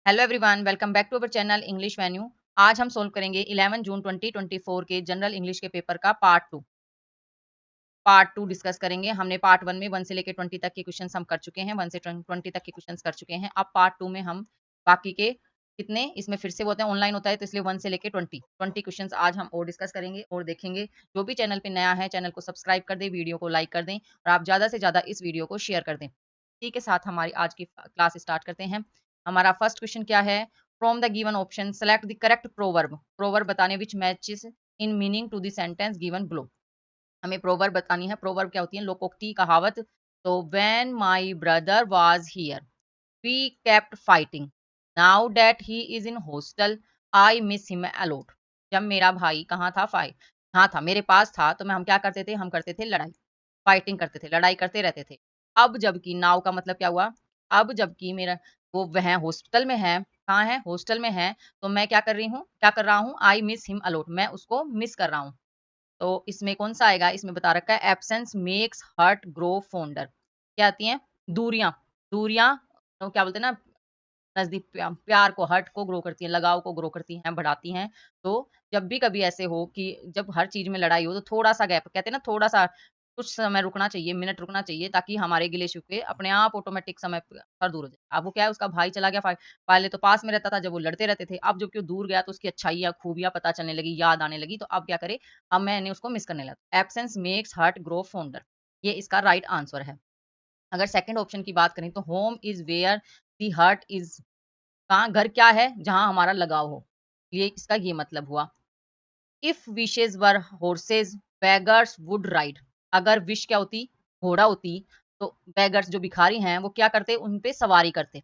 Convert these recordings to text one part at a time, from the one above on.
Hello everyone, welcome back to our channel English venue. आज हम solve करेंगे 11 जून 2024 के जनरल इंग्लिश के पेपर का पार्ट टू डिस्कस करेंगे। हमने पार्ट वन में 1 से लेकर 20 तक के क्वेश्चंस हम कर चुके हैं, 1 से 20 तक के क्वेश्चंस कर चुके हैं। अब पार्ट टू में हम बाकी के कितने इसमें फिर से होते हैं, ऑनलाइन होता है, तो इसलिए 1 से लेकर 20 क्वेश्चंस आज हम और डिस्कस करेंगे और देखेंगे। जो भी चैनल पे नया है, चैनल को सब्सक्राइब कर दें, वीडियो को लाइक कर दें और आप ज़्यादा से ज़्यादा इस वीडियो को शेयर कर दें। इसी के साथ हमारी आज की क्लास स्टार्ट करते हैं। हमारा फर्स्ट क्वेश्चन क्या है? From the given option select the correct proverb. Proverb बताने which matches in meaning to the sentence given below. हमें प्रोवर्ब बतानी है। प्रोवर्ब क्या होती है? लोकोक्ति, कहावत। तो when my brother was here we kept fighting, now that he is in hostel I miss him a lot. जब मेरा भाई कहाँ था? हाँ था, मेरे पास था, तो मैं हम क्या करते थे? हम करते थे लड़ाई, फाइटिंग करते थे, लड़ाई करते रहते थे। अब जबकि नाउ का मतलब क्या हुआ? अब जबकि मेरा वो वह हॉस्टल में है, कहाँ है? हॉस्टल में है, तो मैं क्या कर रही हूँ? क्या कर रहा हूँ? आई मिस हिम अलॉट, मैं उसको मिस कर रहा हूँ। तो इसमें कौन-सा आएगा? इसमें बता रखा है absence makes heart grow fonder. क्या आती हैं? दूरियाँ, दूरियाँ तो क्या बोलते हैं ना, नज़दीक प्यार को, हर्ट को ग्रो करती हैं, लगाव को ग्रो करती हैं, बढ़ाती हैं। तो जब भी कभी ऐसे हो कि जब हर चीज़ में लड़ाई हो, तो थोड़ा-सा गैप, कहते हैं ना, थोड़ा-सा कुछ समय रुकना चाहिए, मिनट रुकना चाहिए, ताकि हमारे गिले-शिकवे अपने आप ऑटोमेटिक समय पर दूर हो जाए। अब वो क्या है, उसका भाई चला गया, पहले तो पास में रहता था, जब वो लड़ते रहते थे, अब जबकि वो दूर गया तो उसकी अच्छाइयाँ, खूबियाँ पता चलने लगी, याद आने लगी, तो अब क्या करे, अब मैंने उसको मिस करने लगा। Absence makes heart grow fonder, ये इसका राइट आंसर है। अगर सेकंड ऑप्शन की बात करें तो home is where the heart is, कहाँ? घर क्या है? जहाँ हमारा लगाव हो। ये इसका ये मतलब हुआ। If wishes were horses beggars would ride. अगर विश क्या होती? घोड़ा होती, तो बेगर्स जो भिखारी हैं वो क्या करते? उन पे सवारी करते।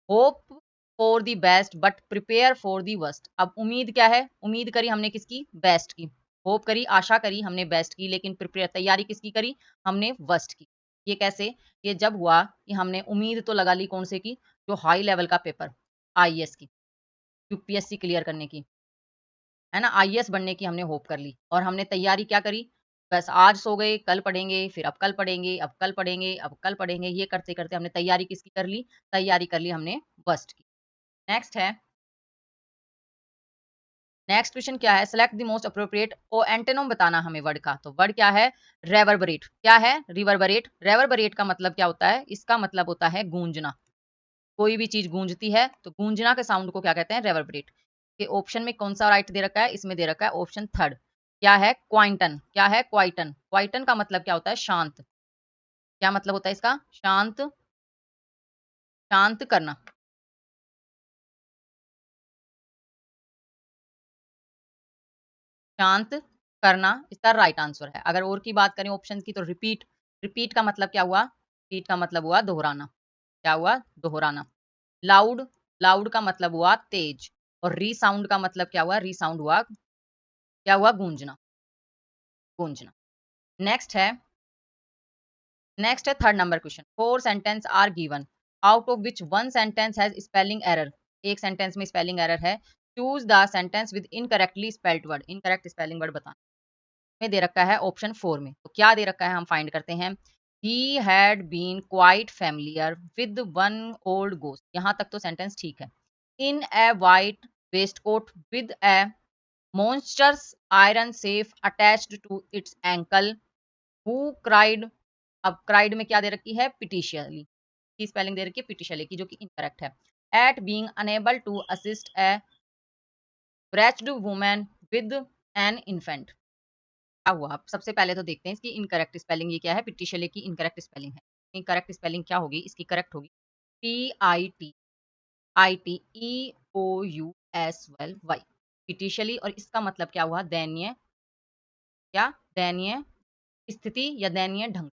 Hope for the best but prepare for the worst. अब उम्मीद क्या है? उम्मीद करी हमने किसकी? बेस्ट की। होप करी, आशा करी हमने बेस्ट की, लेकिन प्रिपेयर, तैयारी किसकी करी? हमने वर्स्ट की। ये कैसे? ये जब हुआ कि हमने उम्मीद तो लगा ली कौन से की? जो हाई लेवल का पेपर, आईएएस की, यूपीएससी क्लियर करने की, है ना? आईएएस बनने की हमने होप कर ली और हमने तैयारी क्या करी? बस आज सो गए, कल पढ़ेंगे, फिर अब कल पढ़ेंगे, अब कल पढ़ेंगे, अब कल पढ़ेंगे, ये करते-करते हमने तैयारी किसकी कर ली? तैयारी कर ली हमने वर्स्ट की। नेक्स्ट है, नेक्स्ट क्वेश्चन क्या है? सेलेक्ट द मोस्ट एप्रोप्रिएट ओ एंटोनिम बताना हमें वर्ड का। तो वर्ड क्या है? रेवर्बरेट। क्या है? रिवर्बरेट। रेवर्बरेट का मतलब क्या होता है? इसका मतलब होता है गूंजना। कोई भी चीज़ गूंजती है, तो गूंजना के साउंड को क्या कहते हैं? रेवर्बरेट। के ऑप्शन में कौन-सा राइट दे रखा है? इसमें दे रखा है ऑप्शन थर्ड। क्या है? क्वाइंटन। क्या है? क्वाइटन। क्वाइटन का मतलब क्या होता है? शांत। क्या मतलब होता है इसका? शांत, शांत करना। शांत करना इसका राइट आंसर है। अगर और की बात करें ऑप्शन की, तो रिपीट। रिपीट का मतलब क्या हुआ? रिपीट का मतलब हुआ दोहराना। क्या हुआ? दोहराना। लाउड, लाउड का मतलब हुआ तेज और रीसाउंड का मतलब क्या हुआ? रीसाउंड हुआ, क्या हुआ? गूंजना, गूंजना। नेक्स्ट है, नेक्स्ट है third number question. 4 sentence are given out of which one sentence has spelling error. एक सेंटेंस में स्पेलिंग एरर है। Choose the sentence with incorrectly spelled word. Incorrect spelling word बताना में दे रखा है ऑप्शन 4 में। तो क्या दे रखा है हम फाइंड करते हैं। He had been quite familiar with one old ghost. यहाँ तक तो सेंटेंस ठीक है। In a white waistcoat with a monsters iron safe attached to its ankle who cried। अब क्राइड में क्या दे रखी है? पिटिशियली की स्पेलिंग दे रखी है पिटिशियली की, जो कि इनकरेक्ट है। At being unable to assist a wretched woman with an infant। क्या हुआ? अब सबसे पहले तो देखते हैं इसकी इनकरेक्ट स्पेलिंग। ये क्या है? पिटिशियली की इनकरेक्ट स्पेलिंग है। इनकरेक्ट स्पेलिंग क्या होगी? इसकी करेक्ट होगी P I T I T E O U S L Y, piteously. और इसका मतलब क्या हुआ? दयनीय, क्या? दयनीय स्थिति या दयनीय ढंग।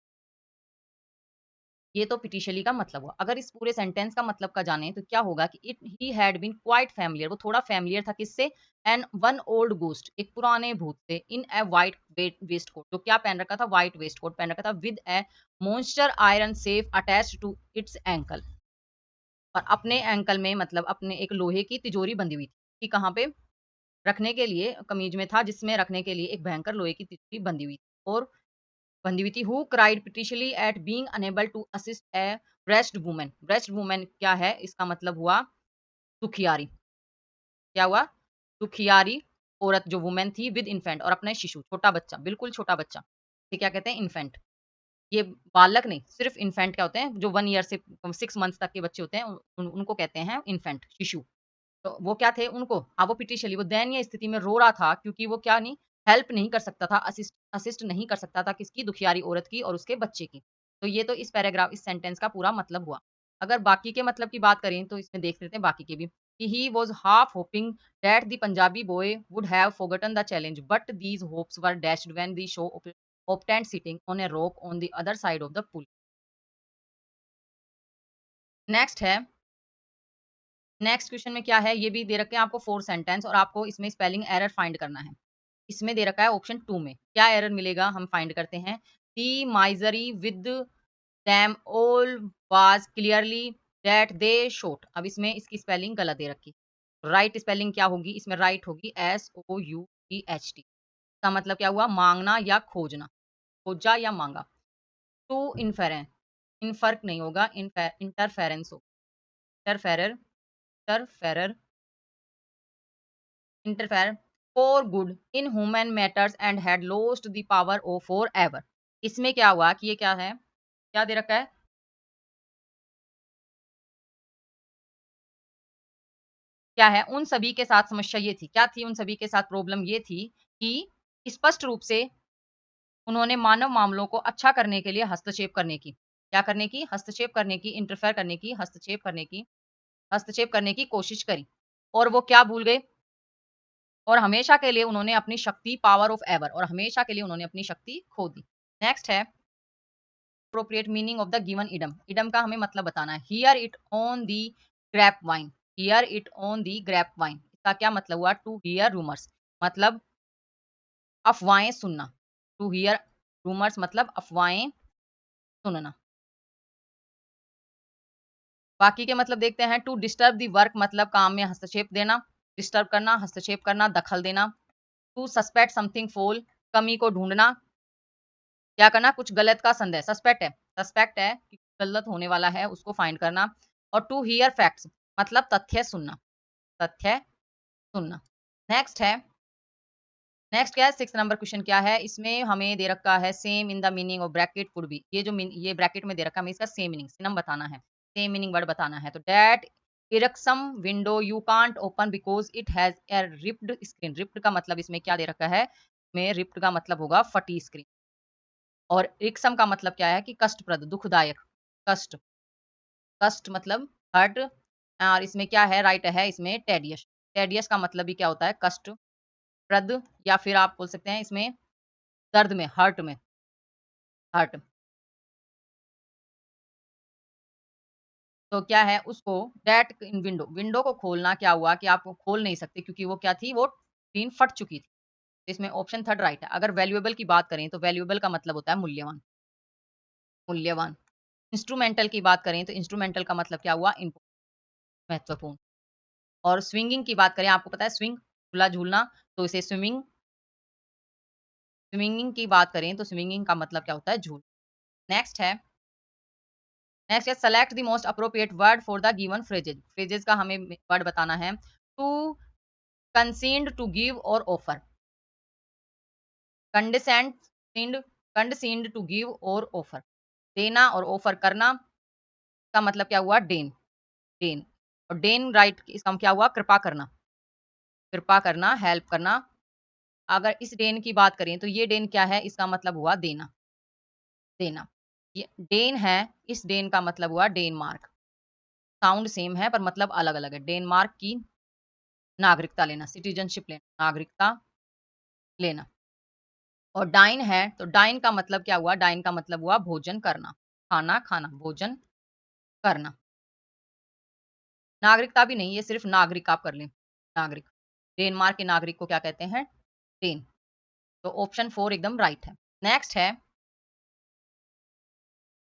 ये तो पिटिशियली का मतलब हुआ। अगर इस पूरे सेंटेंस का मतलब का जाने तो क्या होगा कि it he had been quite familiar. वो थोड़ा फैमिलियर था किससे? एंड वन ओल्ड गोस्ट, एक पुराने भूत से। इन ए व्हाइट वेस्ट कोट, जो क्या पहन रखा था? व्हाइट वेस्ट कोट पहन रखा था। With a monster iron safe attached to its ankle. और अपने एंकल में मतलब अपने एक लोहे की तिजोरी बंधी हुई थी कि कहाँ पे? रखने के लिए कमीज में था, जिसमें रखने के लिए एक भयंकर लोहे की तिजोरी बंधी हुई थी। और बंधी हुई थी। Who cried piteously at being unable to assist a breast woman. Breast woman क्या है? इसका मतलब हुआ दुखियारी, क्या हुआ? दुखियारी औरत जो वुमेन थी विद इन्फेंट और अपने शिशु, छोटा बच्चा, बिल्कुल छोटा बच्चा। ये क्या कहते हैं? इन्फेंट। ये बालक नहीं, सिर्फ़ इन्फेंट क्या होते हैं? जो 1 ईयर से 6 मंथ्स तक के बच्चे होते हैं, उनको कहते हैं इन्फेंट, शिशु। तो वो क्या थे? उनको वो पिटीशली वो दयनीय स्थिति में रो रहा था क्योंकि वो क्या नहीं हेल्प नहीं कर सकता था, असिस्ट असिस्ट नहीं कर सकता था किसकी? दुखियारी औरत की और उसके बच्चे की। तो ये तो इस पैराग्राफ इस सेंटेंस का पूरा मतलब हुआ। अगर बाकी के मतलब की बात करें तो इसमें देख लेते हैं बाकी के भी कि he was half hoping that the Punjabi boy would have forgotten the challenge but these hopes were dashed when the show obtained sitting on a rock on the other side of the pool। Next है next question में क्या है? ये भी दे रखे हैं आपको 4 sentence और आपको इसमें स्पेलिंग एरर फाइंड करना है। इसमें दे रखा है ऑप्शन 2 में। क्या एरर मिलेगा? हम फाइंड करते हैं। The misery with them all was clearly that they shot. अब इसमें इसकी स्पेलिंग गलत दे रखी। राइट स्पेलिंग क्या होगी? इसमें राइट होगी SOUGHT। इसका मतलब क्या हुआ? माँगना या खोजना। खोजा या माँगा। टू इन्फेरेंस इन्फर्क नहीं होगा, इंटरफेरेंस होगा। Interferer interferer interfere for good in human matters and had lost the power of forever। इसमें क्या हुआ कि ये क्या है? क्या दे रखा है? क्या है? उन सभी के साथ समस्या ये थी। क्या थी उन सभी के साथ प्रॉब्लम ये थी कि स्पष्ट रूप से उन्होंने मानव मामलों को अच्छा करने के लिए हस्तक्षेप करने की क्या करने की? हस्तक्षेप करने की, इंटरफेयर करने की, हस्तक्षेप करने की कोशिश करी। और वो क्या भूल गए? और हमेशा के लिए उन्होंने अपनी शक्ति पावर ऑफ एवर और हमेशा के लिए उन्होंने अपनी शक्ति खो दी। नेक्स्ट है appropriate meaning of the given idiom। idiom का हमें मतलब बताना है। Hear it on the grapevine। Hear it on the grapevine। इसका क्या मतलब हुआ? To hear rumors मतलब अफवाहें सुनना। To hear rumors मतलब अफवाहें सुनना। बाकी के मतलब देखते हैं। To disturb the work मतलब काम में हस्तक्षेप देना, डिस्टर्ब करना, हस्तक्षेप करना, दखल देना। To suspect something fall कमी को ढूंढना, क्या करना? कुछ गलत का संदेह, सस्पेक्ट है कि गलत होने वाला है उसको फाइंड करना। और टू हियर फैक्ट्स मतलब तथ्य सुनना। नेक्स्ट है नेक्स्ट क्या है? 6 नंबर क्वेश्चन क्या है? इसमें हमें दे रखा है same in the meaning of bracket could be. ये ब्रैकेट में दे रखा है, हमें इसका सेम मीनिंग सिनम बताना है। सेम मीनिंग वर्ड बताना है। तो that irksome window you can't open because it has a ripped screen. Ripped का मतलब इसमें क्या दे रखा है? में रिप्ड का मतलब होगा फटी स्क्रीन। और इरक्सम का मतलब क्या है? कि कष्टप्रद, दुखदायक, कष्ट कष्ट मतलब हर्ट। और इसमें क्या है? राइट है इसमें टेडियस। टेडियस का मतलब भी क्या होता है? कष्टप्रद या फिर आप बोल सकते हैं इसमें दर्द में, हर्ट। तो क्या है उसको दैट इन विंडो विंडो को खोलना क्या हुआ कि आप वो खोल नहीं सकते क्योंकि वो क्या थी? वो स्क्रीन फट चुकी थी। इसमें ऑप्शन थर्ड राइट है। अगर वैल्यूएबल की बात करें तो वैल्यूएबल का मतलब होता है मूल्यवान, मूल्यवान। इंस्ट्रूमेंटल की बात करें तो इंस्ट्रूमेंटल का मतलब क्या हुआ? महत्वपूर्ण। और स्विंगिंग की बात करें, आपको पता है स्विंग झूला झूलना, तो इसे स्विंगिंग की बात करें तो स्विंगिंग का मतलब क्या होता है? झूल। नेक्स्ट है select the most appropriate word for the given phrases. Phrases का हमें वर्ड बताना है। टू कंसीड, टू गिव और ऑफर। कंडेसेंड कंडसीड, टू गिव और ऑफर। देना और ऑफर करना का मतलब क्या हुआ? डेन। और डेन राइट इसका क्या हुआ? कृपा करना, हेल्प करना। अगर इस डेन की बात करें तो ये डेन क्या है? इसका मतलब हुआ देना। ये डेन है, इस डेन का मतलब हुआ डेनमार्क। साउंड सेम है पर मतलब अलग-अलग है। डेनमार्क की नागरिकता लेना, सिटीजनशिप लेना, नागरिकता लेना। और डाइन है तो डाइन का मतलब क्या हुआ? डाइन का मतलब हुआ भोजन करना, खाना खाना, भोजन करना। नागरिकता भी नहीं, ये सिर्फ नागरिक आप कर लें, नागरिक। डेनमार्क के नागरिक को क्या कहते हैं? डेन। तो ऑप्शन 4 एकदम राइट है। नेक्स्ट है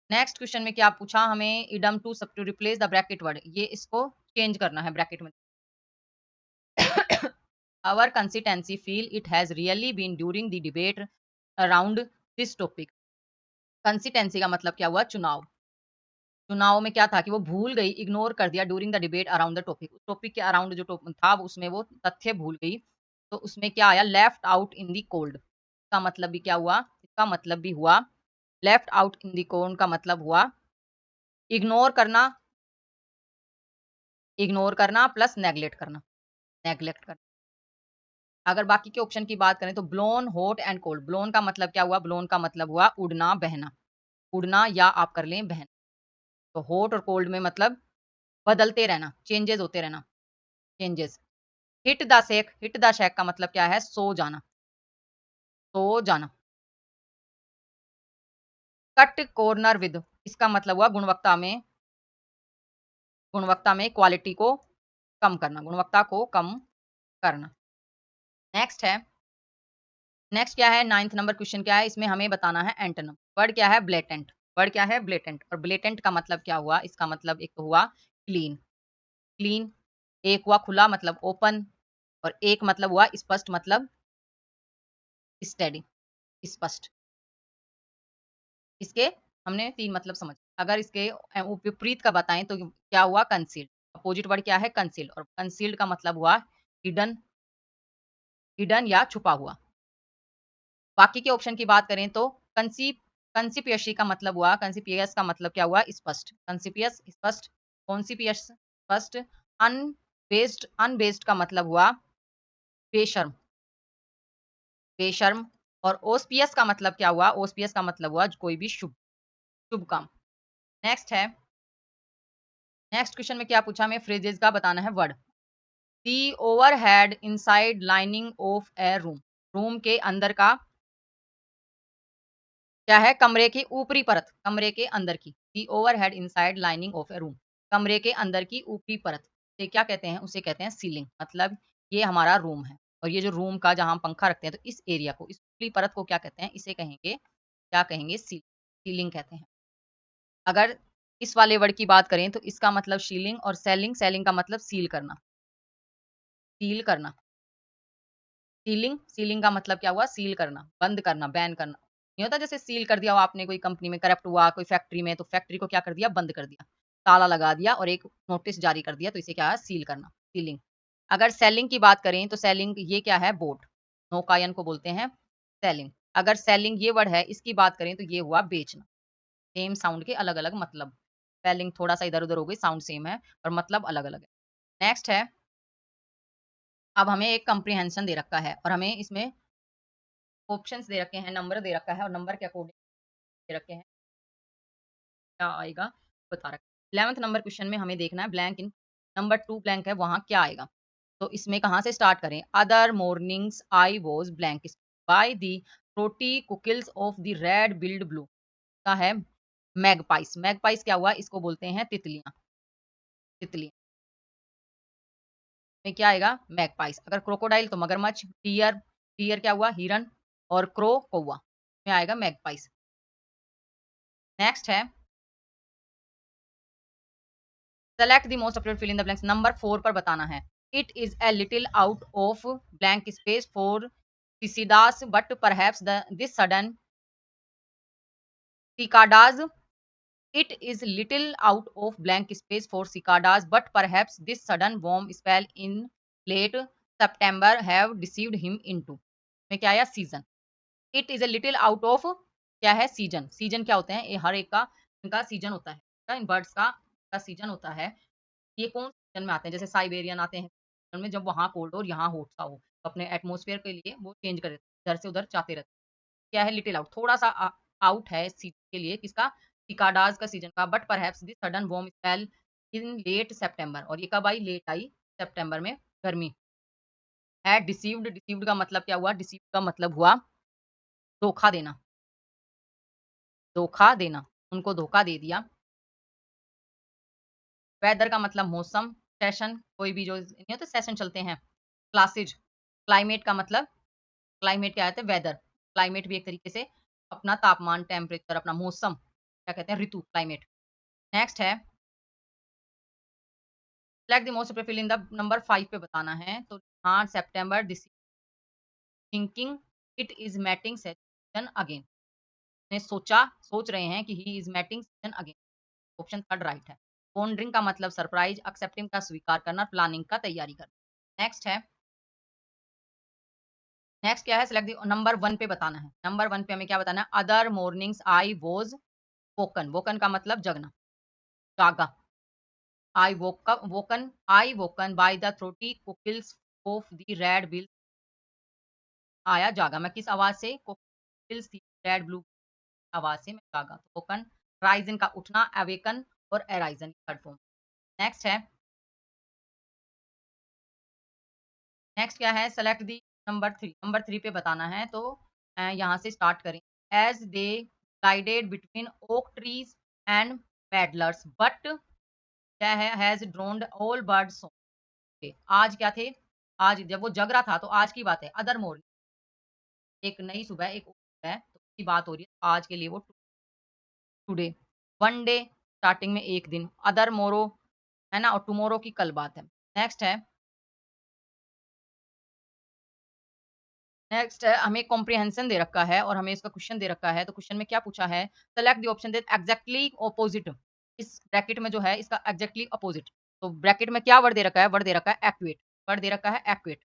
नेक्स्ट क्वेश्चन में क्या पूछा हमें? Idiom to sub to replace the bracket word. ये इसको चेंज करना है ब्रैकेट में। Our constituency feel it has really been during the debate around this topic। Consistency का मतलब क्या हुआ? चुनाव। चुनाव में क्या था कि वो भूल गई, इग्नोर कर दिया during the debate around the topic. उस टॉपिक के अराउंड जो था उसमें वो तथ्य भूल गई। तो उसमें क्या आया, left out in the cold. इसका मतलब भी क्या हुआ, इसका मतलब भी हुआ left out in the cold का मतलब हुआ इग्नोर करना, इग्नोर करना प्लस नेग्लेक्ट करना, नेग्लेक्ट करना। अगर बाकी के ऑप्शन की बात करें तो blown, hot and cold. Blown का मतलब क्या हुआ, ब्लोन का मतलब हुआ उड़ना, बहना, उड़ना या आप कर लें बहना। तो हॉट और कोल्ड में मतलब बदलते रहना, चेंजेस होते रहना, changes. Hit the shake, hit the shake का मतलब क्या है, सो जाना, सो जाना। कट कॉर्नर विद, इसका मतलब हुआ गुणवत्ता में, गुणवत्ता में क्वालिटी को कम करना, गुणवत्ता को कम करना। नेक्स्ट है, नेक्स्ट क्या है, 9th नंबर क्वेश्चन क्या है, इसमें हमें बताना है एंटोनिम। वर्ड क्या है, ब्लेटेंट। वर्ड क्या है, ब्लेटेंट। और ब्लेटेंट का मतलब क्या हुआ, इसका मतलब एक तो हुआ क्लीन, क्लीन। एक हुआ खुला मतलब ओपन, और एक मतलब हुआ स्पष्ट मतलब स्टेडी, स्पष्ट। इसके हमने 3 मतलब समझ। अगर इसके विपरीत का बताएं तो क्या हुआ, कंसील्ड। अपोजिट वर्ड क्या है, कंसील्ड। और कंसील्ड का मतलब हुआ हिडन, हिडन या छुपा हुआ। बाकी के ऑप्शन की बात करें तो कंसिपियसी का मतलब हुआ, कंसिपियस का मतलब क्या हुआ, स्पष्ट, कंसिपियस स्पष्ट, कॉन्सिपियस स्पष्ट। अनबेस्ड, अनबेस्ड का मतलब हुआ बेशर्म, बेशर्म। और ओस्पियस का मतलब क्या हुआ, ओस्पियस का मतलब हुआ कोई भी शुभ, शुभ काम। नेक्स्ट है, नेक्स्ट क्वेश्चन में क्या पूछा हमें, फ्रेजेस का बताना है word. The overhead inside lining of a room, room के अंदर का क्या है, कमरे की ऊपरी परत, कमरे के अंदर की। The overhead inside lining of a room, कमरे के अंदर की ऊपरी परत से क्या कहते हैं, उसे कहते हैं सीलिंग। मतलब ये हमारा रूम है, और ये जो रूम का जहां हम पंखा रखते हैं, तो इस एरिया को, इस ऊपरी परत को क्या कहते हैं, इसे कहेंगे, क्या कहेंगे, सीलिंग कहते हैं। अगर इस वाले वर्ड की बात करें तो इसका मतलब शीलिंग, और सेलिंग, सेलिंग का मतलब सील करना, सील करना। सीलिंग, सीलिंग का मतलब क्या हुआ, सील करना, बंद करना, बैन करना। नहीं होता जैसे सील कर दिया हो आपने, कोई कंपनी में करप्ट हुआ, कोई फैक्ट्री में, तो फैक्ट्री को क्या कर दिया, बंद कर दिया, ताला लगा दिया और एक नोटिस जारी कर दिया, तो इसे क्या है, सील करना, सीलिंग। अगर सेलिंग की बात करें तो सेलिंग ये क्या है, बोट, नौकायन को बोलते हैं सेलिंग। अगर सेलिंग ये वर्ड है, इसकी बात करें तो ये हुआ बेचना। सेम साउंड के अलग अलग मतलब, स्पेलिंग थोड़ा सा इधर उधर हो गई, साउंड सेम है और मतलब अलग अलग है। नेक्स्ट है, अब हमें एक कंप्रीहेंशन दे रखा है और हमें इसमें ऑप्शंस दे रखे हैं, नंबर दे रखा है और नंबर के अकॉर्डिंग दे रखे हैं क्या आएगा, बता रखा है। 11th नंबर क्वेश्चन में हमें देखना है ब्लैंक इन नंबर 2 ब्लैंक है, वहां क्या आएगा। तो इसमें कहाँ से स्टार्ट करें, other mornings I was blank by the throaty cackles of the red billed blue का है मैगपाइस। मैगपाइस क्या हुआ, इसको बोलते हैं तितलियां, तितलियां में क्या आएगा, मैगपाइस। अगर क्रोकोडाइल तो मगरमच्छ, डियर, डियर क्या हुआ, हिरन, और क्रो कौवा में आएगा मैगपाइस। नेक्स्ट है, select the most appropriate fill in the blanks, number 4 पर बताना है। It is a little out of blank space for cicadas but perhaps the this sudden cicadas. It is little out of blank space for cicadas, but perhaps this sudden warm spell in late September have deceived him into में क्या आया, season. It is a little out of क्या है, season. Season क्या होते हैं, ये हर एक का इनका सीजन होता है, इन बर्ड्स का सीजन होता है। ये कौन सीजन में आते हैं, जैसे साइबेरियन आते हैं में, जब वहाँ कोल्ड हो और यहाँ हॉट सा हो, तो अपने एटमोसफेयर के लिए वो चेंज कर देते हैं, इधर से उधर जाते रहते हैं। क्या है, लिटिल आउट, थोड़ा सा आउट है सीजन के लिए, किसका, सिकाडाज का सीजन का। But perhaps this sudden warm spell in late September, और ये कब आई, लेट आई सितंबर में, गर्मी है। डिसीव्ड, डिसीव्ड का मतलब क्या हुआ, डिसीव्ड का मतलब हुआ धोखा देना, धोखा देना, उनको धोखा दे दिया। वेदर का मतलब मौसम, सेशन कोई भी जो नहीं होते सेशन चलते हैं, क्लासेज। क्लाइमेट का मतलब, क्लाइमेट क्या है, वेदर। क्लाइमेट भी एक तरीके से अपना तापमान, टेम्परेचर, अपना मौसम, क्या कहते हैं, ऋतु, क्लाइमेट। नेक्स्ट है, select the most appropriate in the number 5 पे बताना है। तो हाँ, September this thinking it is mating session again, ने सोचा, सोच रहे हैं कि he is mating session again. Option third right है। वॉन्डरिंग का मतलब सरप्राइज, एक्सेप्टिंग का स्वीकार करना, प्लानिंग का तैयारी करना। नेक्स्ट है, नेक्स्ट क्या है, सिलेक्ट द नंबर 1 पे बताना है। नंबर 1 पे हमें क्या बताना है, other mornings I was woken, woken का मतलब जगना, जागा। I woken by the throaty cockles of the red bill, आया जागा, मैं किस आवाज से, कोकिल्स थी रेड ब्लू आवाज से मैं जागा। वोकन, राइजन का उठना, अवेकन और एराइजन थर्ड फॉर्म। नेक्स्ट है, नेक्स्ट क्या है, सेलेक्ट दी नंबर 3, नंबर 3 पे बताना है। तो यहाँ से स्टार्ट करें। As they guided between oak trees and peddlers but क्या है, हैज ड्रोन्ड ऑल बर्ड्स। आज क्या थे, आज जब वो जग रहा था तो आज की बात है, अदर मॉर्निंग, एक नई सुबह, एक और सुबह है, तो उसकी बात हो रही है, तो आज के लिए वो टुडे। वन डे स्टार्टिंग में एक दिन, अदर मोरो है ना, और टुमारो की कल बात है। नेक्स्ट है, नेक्स्ट है, हमें कॉम्प्रिहेंशन दे रखा है और हमें इसका क्वेश्चन दे रखा है। तो क्वेश्चन में क्या पूछा है, select the option that exactly opposite, इस ब्रैकेट में जो है इसका एग्जैक्टली अपोजिट। तो ब्रैकेट में क्या वर्ड दे रखा है, वर्ड दे रखा है एक्वेट, वर्ड दे रखा है एक्वेट,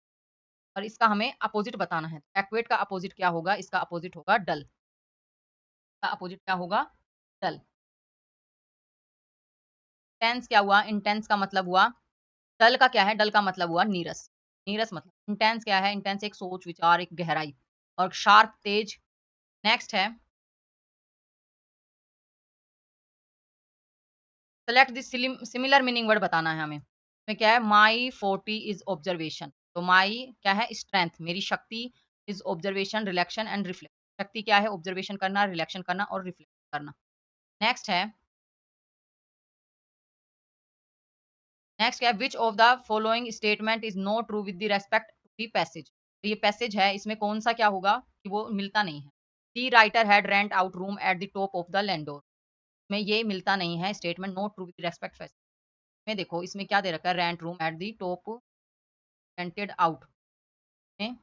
और इसका हमें अपोजिट बताना है। एक्वेट का अपोजिट क्या होगा, इसका अपोजिट होगा डल, का अपोजिट क्या होगा, डल। टेंस क्या हुआ, इंटेंस का मतलब हुआ, डल का क्या है, डल का मतलब हुआ नीरस, नीरस मतलब। इंटेंस क्या है, इंटेंस एक सोच विचार, एक गहराई, और शार्प तेज। नेक्स्ट है, select the similar meaning word बताना है हमें। इसमें क्या है, माई फोर्टी इज ऑब्जर्वेशन, तो माई क्या है, स्ट्रेंथ, मेरी शक्ति, is observation, reflection and reflect, शक्ति क्या है, ऑब्जर्वेशन करना, रिलेक्शन करना और रिफ्लेक्ट करना। नेक्स्ट है, नेक्स्ट क्या है, which of the following statement is not true with the respect to the passage, तो ये पैसेज है, इसमें कौन सा क्या होगा कि वो मिलता नहीं है। The writer had rent out room at the top of the Landour, में ये मिलता नहीं है statement, not true with respect में। देखो इसमें क्या दे रखा है, rent room at the top, rented out में,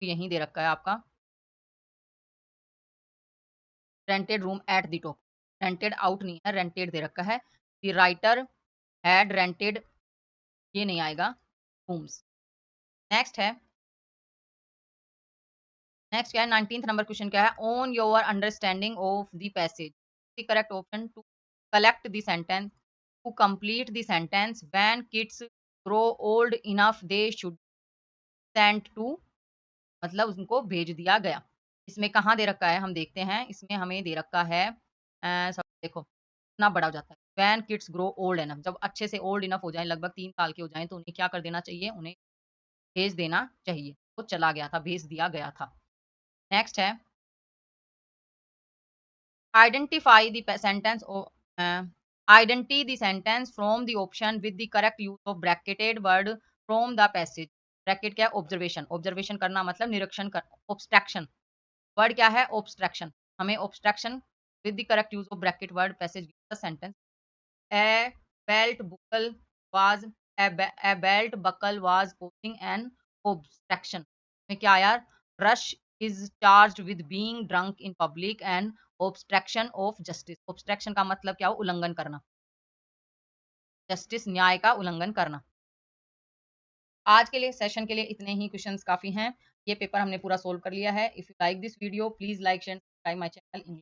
यहीं दे रखा है आपका, rented room at the top, rented out नहीं है, रेंटेड दे रखा है। द राइटर हैड रेंटेड, ये नहीं आएगा, रूम्स। नेक्स्ट है, नेक्स्ट क्या है, 19th नंबर क्वेश्चन क्या है, on your understanding of the passage, the correct option to collect the sentence, to complete the sentence, when kids grow old enough they should sent to, मतलब उनको भेज दिया गया। इसमें कहाँ दे रखा है, हम देखते हैं, इसमें हमें दे रखा है, सब देखो इतना बड़ा हो जाता है, when kids grow old enough, जब अच्छे से ओल्ड इनफ हो जाए, लगभग 3 साल के हो जाएं, तो उन्हें क्या कर देना चाहिए, उन्हें भेज देना चाहिए। वो चला गया था, भेज दिया गया था। नेक्स्ट है, identify the sentence, identity the sentence from the option with the correct use of bracketed word from the passage. Bracket क्या है, ऑब्जर्वेशन, ऑब्जर्वेशन करना मतलब निरीक्षण कर, ऑब्स्ट्रैक्शन, वर्ड क्या है, ऑब्स्ट्रैक्शन, हमें obstruction with the correct use of bracket word passage sentence. A belt buckle was, a belt buckle was causing an obstruction, में क्या आया, Rush is charged with being drunk in public and obstruction of justice, obstruction का मतलब क्या हो, उल्लंघन करना, justice न्याय का उल्लंघन करना। आज के लिए सेशन के लिए इतने ही क्वेश्चंस काफी हैं, ये पेपर हमने पूरा सोल्व कर लिया है। If you like this video please like share subscribe my channel.